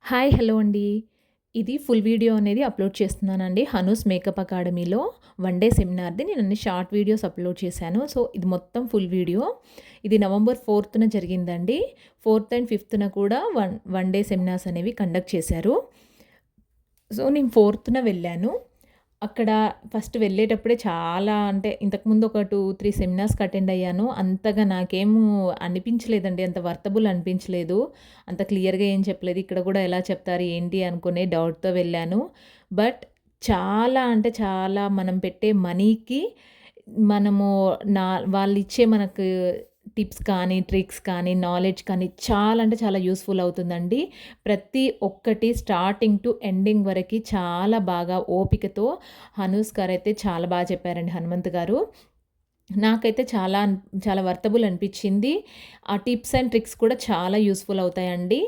Hi! Hello అండి. ఇది full video అనేది అప్‌లోడ్ చేస్తున్నానండి. హనూస్ మేకప్ అకాడమీలో వన్ డే సెమినార్‌ది నేను అన్ని షార్ట్ వీడియోస్ అప్‌లోడ్ చేశాను. సో, ఇది మొత్తం ఫుల్ వీడియో. ఇది నవంబర్ 4న జరిగిందండి. 4థ్ అండ్ 5థ్‌న కూడా వన్ డే సెమినార్స్ అనేవి కండక్ట్ చేశారు. సో, నేను 4థ్‌న వెళ్ళాను. అక్కడ ఫస్ట్ వెళ్ళేటప్పుడే చాలా అంటే ఇంతకుముందు ఒక 2, 3 సెమినార్స్‌కి అటెండ్ అయ్యాను. అంతగా నాకేమో అనిపించలేదండి. అంత వర్తబుల్ అనిపించలేదు. అంత క్లియర్‌గా ఏం చెప్పలేదు. ఇక్కడ కూడా ఎలా చెప్తారు ఏంటి అనుకునే డౌట్‌తో వెళ్ళాను. బట్ చాలా అంటే చాలా మనం పెట్టే మనీకి మనము నా వాళ్ళిచ్చే మనకు టిప్స్ కానీ, ట్రిక్స్ కానీ, నాలెడ్జ్ కానీ చాలా అంటే చాలా యూజ్‌ఫుల్ అవుతుందండి. ప్రతి ఒక్కటి స్టార్టింగ్ టు ఎండింగ్ వరకి చాలా బాగా ఓపికతో హనూస్ గారైతే చాలా బాగా చెప్పారండి, హనుమంత్ గారు. నాకైతే చాలా వర్తబుల్ అనిపిచ్చింది. ఆ టిప్స్ అండ్ ట్రిక్స్ కూడా చాలా యూజ్‌ఫుల్ అవుతాయండి.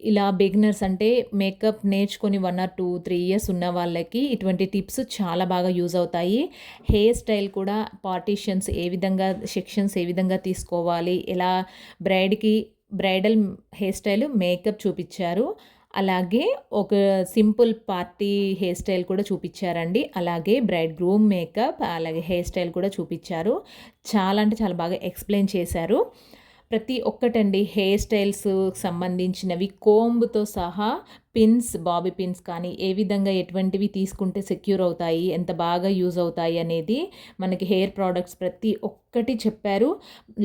ఇలా బిగినర్స్ అంటే మేకప్ నేర్చుకొని 1 ఆర్ 2, 3 ఇయర్స్ ఉన్న వాళ్ళకి ఇటువంటి టిప్స్ చాలా బాగా యూజ్ అవుతాయి. హెయిర్ స్టైల్ కూడా పార్టిషన్స్ ఏ విధంగా, సెక్షన్స్ ఏ విధంగా తీసుకోవాలి, ఎలా బ్రైడల్ హెయిర్ స్టైల్ మేకప్ చూపిచ్చారు. అలాగే ఒక సింపుల్ పార్టీ హెయిర్ స్టైల్ కూడా చూపిచ్చారండి. అలాగే బ్రైడ్ గ్రూమ్ మేకప్, అలాగే హెయిర్ స్టైల్ కూడా చూపిచ్చారు. చాలా అంటే చాలా బాగా ఎక్స్‌ప్లెయిన్ చేశారు. ప్రతి ఒక్కటండి హెయిర్ స్టైల్స్ సంబంధించినవి కోంబ్‌తో సహా బాబీ పిన్స్ కానీ ఏ విధంగా ఎటువంటివి తీసుకుంటే సెక్యూర్ అవుతాయి, ఎంత బాగా యూజ్ అవుతాయి అనేది మనకి హెయిర్ ప్రొడక్ట్స్ ప్రతి ఒక్కటి చెప్పారు.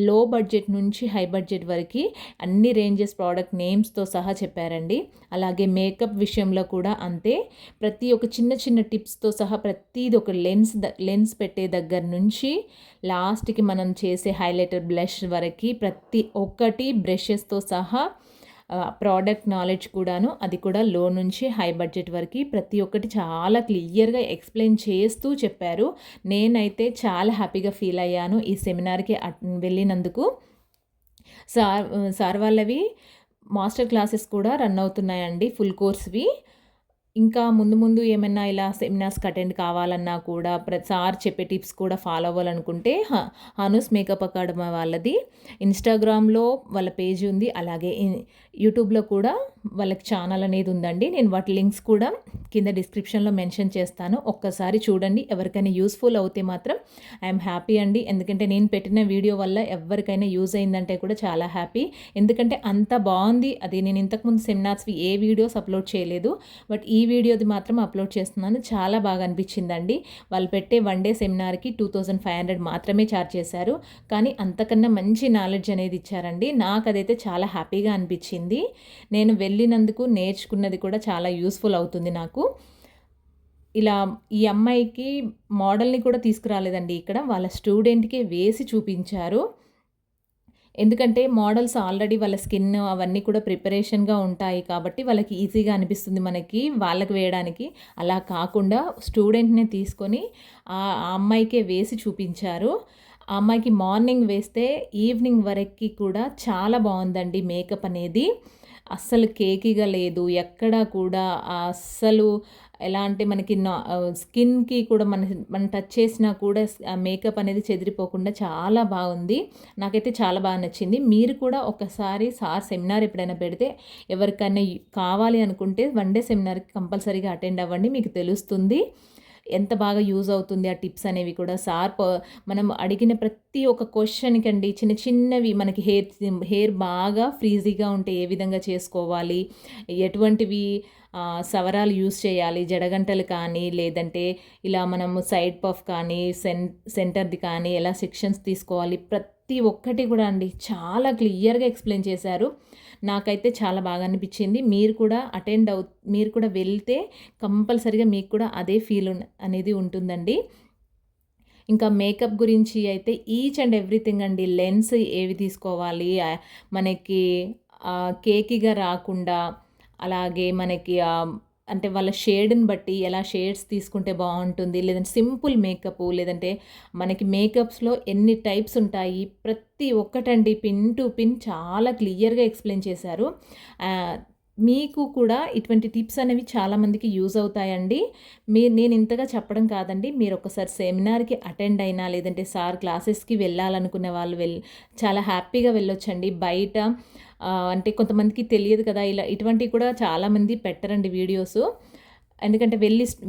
లో బడ్జెట్ నుంచి హై బడ్జెట్ వరకి అన్ని రేంజెస్ ప్రోడక్ట్ నేమ్స్‌తో సహా చెప్పారండి. అలాగే మేకప్ విషయంలో కూడా అంతే. ప్రతి ఒక్క చిన్న చిన్న టిప్స్‌తో సహా ప్రతీది ఒక లెన్స్ పెట్టే దగ్గర నుంచి లాస్ట్‌కి మనం చేసే హైలైటర్, బ్లష్ వరకి ప్రతి ఒక్కటి బ్రషెస్‌తో సహా ప్రోడక్ట్ నాలెడ్జ్ కూడాను, అది కూడా లో నుంచి హై బడ్జెట్ వరకి ప్రతి ఒక్కటి చాలా క్లియర్‌గా ఎక్స్‌ప్లెయిన్ చేస్తూ చెప్పారు. నేనైతే చాలా హ్యాపీగా ఫీల్ అయ్యాను ఈ సెమినార్‌కి వెళ్ళినందుకు. సార్ వాళ్ళవి మాస్టర్ క్లాసెస్ కూడా రన్ అవుతున్నాయండి, ఫుల్ కోర్స్‌వి. ఇంకా ముందు ముందు ఏమైనా ఇలా సెమినార్స్‌కి అటెండ్ కావాలన్నా కూడా సార్ చెప్పే టిప్స్ కూడా ఫాలో అవ్వాలనుకుంటే హనూస్ మేకప్ అకాడమీ వాళ్ళది ఇన్‌స్టాగ్రామ్‌లో వాళ్ళ పేజ్ ఉంది. అలాగే యూట్యూబ్‌లో కూడా వాళ్ళకి ఛానల్ అనేది ఉందండి. నేను వాటి లింక్స్ కూడా కింద డిస్క్రిప్షన్‌లో మెన్షన్ చేస్తాను. ఒక్కసారి చూడండి. ఎవరికైనా యూజ్‌ఫుల్ అవుతే మాత్రం ఐఎమ్ హ్యాపీ అండి. ఎందుకంటే నేను పెట్టిన వీడియో వల్ల ఎవరికైనా యూజ్ అయిందంటే కూడా చాలా హ్యాపీ. ఎందుకంటే అంత బావుంది. అది నేను ఇంతకుముందు సెమినార్స్‌వి ఏ వీడియోస్ అప్‌లోడ్ చేయలేదు. బట్ ఈ వీడియోది మాత్రం అప్‌లోడ్ చేస్తున్నాను. చాలా బాగా అనిపించిందండి. వాళ్ళు పెట్టే వన్ డే సెమినార్‌కి 2500 మాత్రమే ఛార్జ్ చేశారు. కానీ అంతకన్నా మంచి నాలెడ్జ్ అనేది ఇచ్చారండి. నాకదైతే చాలా హ్యాపీగా అనిపించింది. నేను వెళ్ళినందుకు నేర్చుకున్నది కూడా చాలా యూజ్‌ఫుల్ అవుతుంది నాకు. ఇలా ఈ అమ్మాయికి మోడల్‌ని కూడా తీసుకురాలేదండి ఇక్కడ. వాళ్ళ స్టూడెంట్‌కే వేసి చూపించారు. ఎందుకంటే మోడల్స్ ఆల్రెడీ వాళ్ళ స్కిన్ అవన్నీ కూడా ప్రిపరేషన్‌గా ఉంటాయి కాబట్టి వాళ్ళకి ఈజీగా అనిపిస్తుంది మనకి వాళ్ళకి వేయడానికి. అలా కాకుండా స్టూడెంట్‌నే తీసుకొని ఆ అమ్మాయికే వేసి చూపించారు. ఆ అమ్మాయికి మార్నింగ్ వేస్తే ఈవినింగ్ వరకి కూడా చాలా బావుందండి మేకప్ అనేది. అస్సలు కేకీగా లేదు. ఎక్కడా కూడా అస్సలు ఎలా అంటే మనకి స్కిన్‌కి కూడా మనం టచ్ చేసినా కూడా ఆ మేకప్ అనేది చెదిరిపోకుండా చాలా బాగుంది. నాకైతే చాలా బాగా నచ్చింది. మీరు కూడా ఒకసారి సార్ సెమినార్ ఎప్పుడైనా పెడితే ఎవరికైనా కావాలి అనుకుంటే వన్ డే సెమినార్‌కి కంపల్సరీగా అటెండ్ అవ్వండి. మీకు తెలుస్తుంది ఎంత బాగా యూజ్ అవుతుంది ఆ టిప్స్ అనేవి కూడా. మనం అడిగిన ప్రతి ఒక్క క్వెషన్‌కండి చిన్న చిన్నవి మనకి హెయిర్ బాగా ఫ్రీజీగా ఉంటే ఏ విధంగా చేసుకోవాలి, ఎటువంటివి సవరాలు యూజ్ చేయాలి, జడగంటలు కానీ, లేదంటే ఇలా మనము సైడ్ పఫ్ కానీ, సెంటర్‌ది కానీ ఎలా సెక్షన్స్ తీసుకోవాలి, ప్రతి ఒక్కటి కూడా అండి చాలా క్లియర్‌గా ఎక్స్‌ప్లెయిన్ చేశారు. నాకైతే చాలా బాగా అనిపించింది. మీరు కూడా వెళ్తే కంపల్సరీగా మీకు కూడా అదే ఫీల్ అనేది ఉంటుందండి. ఇంకా మేకప్ గురించి అయితే ఈచ్ అండ్ ఎవ్రీథింగ్ అండి. లెన్స్ ఏవి తీసుకోవాలి, మనకి కేకీగా రాకుండా, అలాగే మనకి అంటే వాళ్ళ షేడ్‌ని బట్టి ఎలా షేడ్స్ తీసుకుంటే బావుంటుంది, లేదంటే సింపుల్ మేకపు, లేదంటే మనకి మేకప్స్‌లో ఎన్ని టైప్స్ ఉంటాయి, ప్రతి ఒక్కటండి పిన్ టు పిన్ చాలా క్లియర్‌గా ఎక్స్‌ప్లెయిన్ చేశారు. ఆహ్, మీకు కూడా ఇటువంటి టిప్స్ అనేవి చాలామందికి యూజ్ అవుతాయండి. నేను ఇంతగా చెప్పడం కాదండి. మీరొకసారి సెమినార్‌కి అటెండ్ అయినా, లేదంటే సార్ క్లాసెస్‌కి వెళ్ళాలనుకునే వాళ్ళు చాలా హ్యాపీగా వెళ్ళొచ్చండి. బయట అంటే కొంతమందికి తెలియదు కదా! ఇలా ఇటువంటివి కూడా చాలామంది పెట్టరండి వీడియోసు. ఎందుకంటే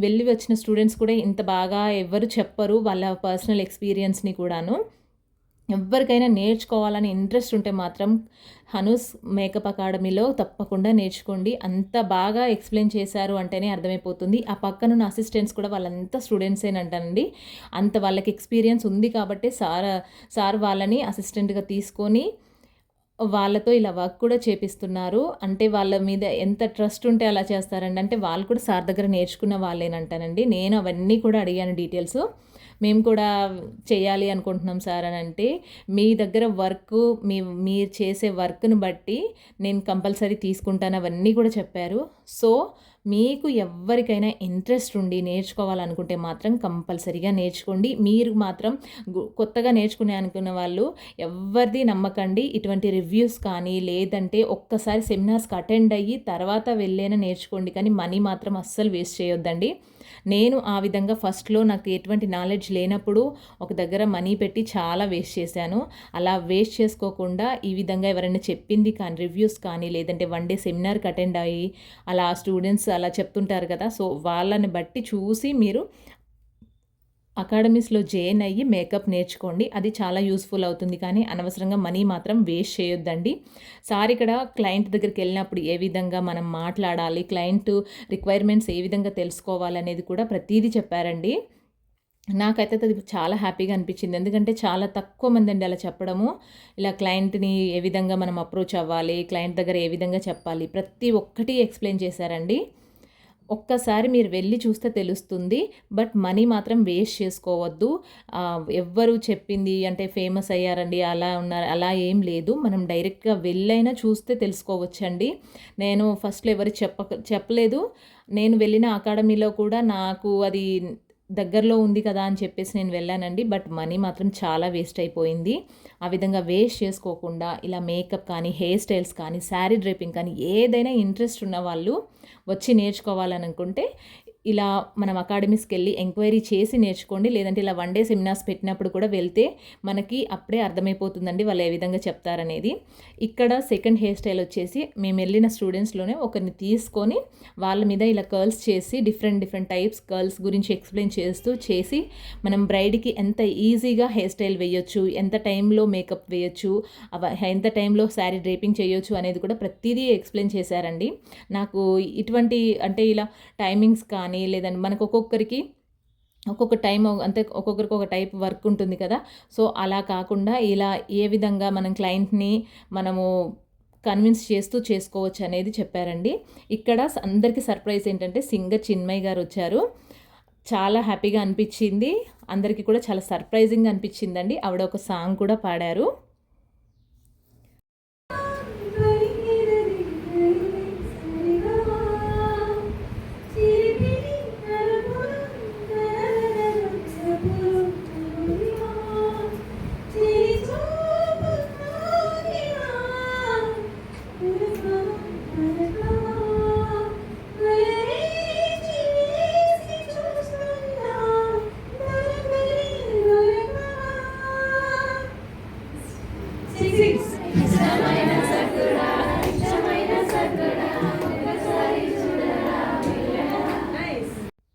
వెళ్ళి వచ్చిన స్టూడెంట్స్ కూడా ఇంత బాగా ఎవ్వరు చెప్పరు. వాళ్ళ పర్సనల్ ఎక్స్‌పీరియన్స్‌ని కూడాను. ఎవ్వరికైనా నేర్చుకోవాలని ఇంట్రెస్ట్ ఉంటే మాత్రం హనూస్ మేకప్ అకాడమీలో తప్పకుండా నేర్చుకోండి. అంత బాగా ఎక్స్‌ప్లెయిన్ చేశారు అంటేనే అర్థమైపోతుంది. ఆ పక్కనున్న అసిస్టెంట్స్ కూడా వాళ్ళంతా స్టూడెంట్సేనంటండి. అంత వాళ్ళకి ఎక్స్‌పీరియన్స్ ఉంది కాబట్టే సార్ వాళ్ళని అసిస్టెంట్‌గా తీసుకొని వాళ్ళతో ఇలా వర్క్ కూడా చేపిస్తున్నారు. అంటే వాళ్ళ మీద ఎంత ట్రస్ట్ ఉంటే అలా చేస్తారండి. అంటే వాళ్ళు కూడా సార్ దగ్గర నేర్చుకున్న వాళ్ళేనంటానండి. నేను అవన్నీ కూడా అడిగాను డీటెయిల్స్. మేము కూడా చేయాలి అనుకుంటున్నాం సార్ అనంటే, మీ దగ్గర వర్కు మీరు చేసే వర్క్‌ని బట్టి నేను కంపల్సరీ తీసుకుంటాను అవన్నీ కూడా చెప్పారు. సో, మీకు ఎవ్వరికైనా ఇంట్రెస్ట్ ఉండి నేర్చుకోవాలనుకుంటే మాత్రం కంపల్సరీగా నేర్చుకోండి. మీరు మాత్రం కొత్తగా నేర్చుకునే అనుకున్న వాళ్ళు ఎవ్వరిది నమ్మకండి. ఇటువంటి రివ్యూస్ కానీ, లేదంటే ఒక్కసారి సెమినార్స్‌కి అటెండ్ అయ్యి తర్వాత వెళ్ళైనా నేర్చుకోండి. కానీ మనీ మాత్రం అస్సలు వేస్ట్ చేయొద్దండి. నేను ఆ విధంగా ఫస్ట్‌లో నాకు ఎటువంటి నాలెడ్జ్ లేనప్పుడు ఒక దగ్గర మనీ పెట్టి చాలా వేస్ట్ చేశాను. అలా వేస్ట్ చేసుకోకుండా ఈ విధంగా ఎవరైనా చెప్పింది కానీ, రివ్యూస్ కానీ, లేదంటే వన్ డే సెమినార్‌కి అటెండ్ అయ్యి అలా స్టూడెంట్స్ అలా చెప్తుంటారు కదా! సో, వాళ్ళని బట్టి చూసి మీరు అకాడమీస్‌లో జాయిన్ అయ్యి మేకప్ నేర్చుకోండి. అది చాలా యూజ్‌ఫుల్ అవుతుంది. కానీ అనవసరంగా మనీ మాత్రం వేస్ట్ చేయొద్దండి. సార్ ఇక్కడ క్లయింట్ దగ్గరికెళ్ళినప్పుడు ఏ విధంగా మనం మాట్లాడాలి, క్లయింట్ రిక్వైర్మెంట్స్ ఏ విధంగా తెలుసుకోవాలనేది కూడా ప్రతీదీ చెప్పారండి. నాకైతే అది చాలా హ్యాపీగా అనిపించింది. ఎందుకంటే చాలా తక్కువ మందండి అలా చెప్పడము. ఇలా క్లయింట్‌ని ఏ విధంగా మనం అప్రోచ్ అవ్వాలి, క్లయింట్ దగ్గర ఏ విధంగా చెప్పాలి, ప్రతి ఒక్కటి ఎక్స్‌ప్లెయిన్ చేశారండి. ఒక్కసారి మీరు వెళ్లి చూస్తే తెలుస్తుంది. బట్ మనీ మాత్రం వేస్ట్ చేసుకోవద్దు. ఎవ్వరు చెప్పింది అంటే ఫేమస్ అయ్యారండి, అలా ఉన్నారు, అలా ఏం లేదు. మనం డైరెక్ట్‌గా వెళ్ళైనా చూస్తే తెలుసుకోవచ్చండి. నేను ఫస్ట్‌లో ఎవరు చెప్పలేదు. నేను వెళ్ళిన అకాడమీలో కూడా నాకు అది దగ్గరలో ఉంది కదా అని చెప్పేసి నేను వెళ్ళానండి. బట్ మనీ మాత్రం చాలా వేస్ట్ అయిపోయింది. ఆ విధంగా వేస్ట్ చేసుకోకుండా ఇలా మేకప్ కానీ, హెయిర్ స్టైల్స్ కానీ, శారీ డ్రేపింగ్ కానీ ఏదైనా ఇంట్రెస్ట్ ఉన్న వాళ్ళు వచ్చి నేర్చుకోవాలని అనుకుంటే ఇలా మనం అకాడమీస్‌కెళ్ళి ఎంక్వైరీ చేసి నేర్చుకోండి. లేదంటే ఇలా వన్ డే సెమినార్స్ పెట్టినప్పుడు కూడా వెళ్తే మనకి అప్పుడే అర్థమైపోతుందండి వాళ్ళు ఏ విధంగా చెప్తారనేది. ఇక్కడ సెకండ్ హెయిర్ స్టైల్ వచ్చేసి మేమెళ్ళిన స్టూడెంట్స్‌లోనే ఒకరిని తీసుకొని వాళ్ళ మీద ఇలా కర్ల్స్ చేసి డిఫరెంట్ టైప్స్ కర్ల్స్ గురించి ఎక్స్‌ప్లెయిన్ చేసి మనం బ్రైడ్‌కి ఎంత ఈజీగా హెయిర్ స్టైల్ వేయొచ్చు, ఎంత టైంలో మేకప్ వేయొచ్చు, ఎంత టైంలో శారీ డ్రేపింగ్ చేయొచ్చు అనేది కూడా ప్రతీదీ ఎక్స్‌ప్లెయిన్ చేశారండి. నాకు ఇటువంటి అంటే ఇలా టైమింగ్స్ కానీ లేదంటే మనకు ఒక్కొక్క టైం అంటే ఒక్కొక్కరికి ఒక టైప్ వర్క్ ఉంటుంది కదా! సో, అలా కాకుండా ఇలా ఏ విధంగా మనం క్లయింట్‌ని మనము కన్విన్స్ చేస్తూ చేసుకోవచ్చు అనేది చెప్పారండి. ఇక్కడ అందరికీ సర్ప్రైజ్ ఏంటంటే సింగర్ చిన్మయి గారొచ్చారు. చాలా హ్యాపీగా అనిపించింది. అందరికీ కూడా చాలా సర్ప్రైజింగ్‌గా అనిపించిందండి. ఆవిడ ఒక సాంగ్ కూడా పాడారు.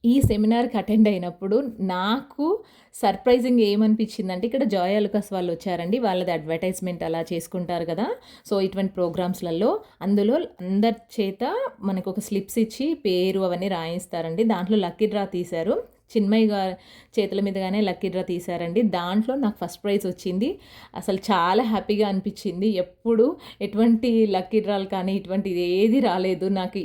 ఈ సెమినార్‌కి అటెండ్ అయినప్పుడు నాకు సర్ప్రైజింగ్ ఏమనిపించిందంటే ఇక్కడ జాయ్ అలుకాస్ వాళ్ళొచ్చారండి. వాళ్ళది అడ్వర్టైజ్‌మెంట్ అలా చేసుకుంటారు కదా! సో, ఇటువంటి ప్రోగ్రామ్స్‌లలో అందులో అందరి చేత మనకొక స్లిప్స్ ఇచ్చి పేరు అవన్నీ రాయిస్తారండి. దాంట్లో లక్కీ డ్రా తీశారు. చిన్మయి గారి చేతుల మీదుగానే లక్కీ డ్రా తీశారండి. దాంట్లో నాకు ఫస్ట్ ప్రైజ్ వచ్చింది. అసలు చాలా హ్యాపీగా అనిపించింది. ఎప్పుడు ఎటువంటి లక్కీ డ్రాలు కానీ ఇటువంటిది ఏది రాలేదు. నాకు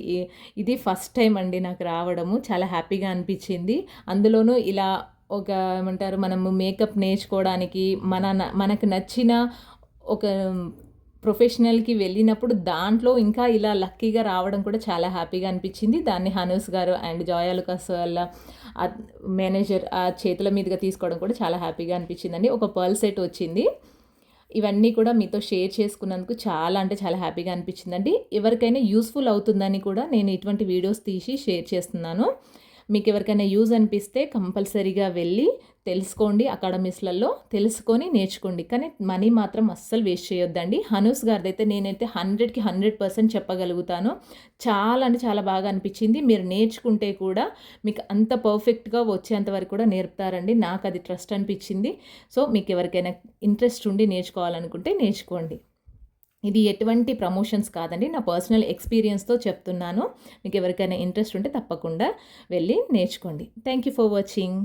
ఇది ఫస్ట్ టైం అండి నాకు రావడము. చాలా హ్యాపీగా అనిపించింది. అందులోనూ ఇలా ఒక ఏమంటారు మనము మేకప్ నేర్చుకోవడానికి మనకు నచ్చిన ఒక ప్రొఫెషనల్‌కి వెళ్ళినప్పుడు దాంట్లో ఇంకా ఇలా లక్కీగా రావడం కూడా చాలా హ్యాపీగా అనిపించింది. దాన్ని హనూస్ గారు అండ్ జాయ్ అలుకాస్ వాళ్ళ మేనేజర్ చేతుల మీదుగా తీసుకోవడం కూడా చాలా హ్యాపీగా అనిపించిందండి. ఒక పర్ల్ సెట్ వచ్చింది. ఇవన్నీ కూడా మీతో షేర్ చేసుకున్నందుకు చాలా అంటే చాలా హ్యాపీగా అనిపించిందండి. ఎవరికైనా యూజ్‌ఫుల్ అవుతుందని కూడా నేను ఇటువంటి వీడియోస్ తీసి షేర్ చేస్తున్నాను. మీకు ఎవరికైనా యూజ్ అనిపిస్తే కంపల్సరీగా వెళ్ళి తెలుసుకోండి, అకాడమీస్లలో తెలుసుకొని నేర్చుకోండి. కానీ మనీ మాత్రం అస్సలు వేస్ట్ చేయొద్దండి. హనూస్ గారిదైతే నేనైతే 100కి 100% చెప్పగలుగుతాను. చాలా అంటే చాలా బాగా అనిపించింది. మీరు నేర్చుకుంటే కూడా మీకు అంత పర్ఫెక్ట్‌గా వచ్చేంత వరకు కూడా నేర్పుతారండి. నాకు అది ట్రస్ట్ అనిపించింది. సో మీకు ఎవరికైనా ఇంట్రెస్ట్ ఉండి నేర్చుకోవాలనుకుంటే నేర్చుకోండి. ఇది ఎటువంటి ప్రమోషన్స్ కాదండి. నా పర్సనల్ ఎక్స్‌పీరియన్స్‌తో చెప్తున్నాను. మీకు ఎవరికైనా ఇంట్రెస్ట్ ఉంటే తప్పకుండా వెళ్ళి నేర్చుకోండి. Thank you for watching.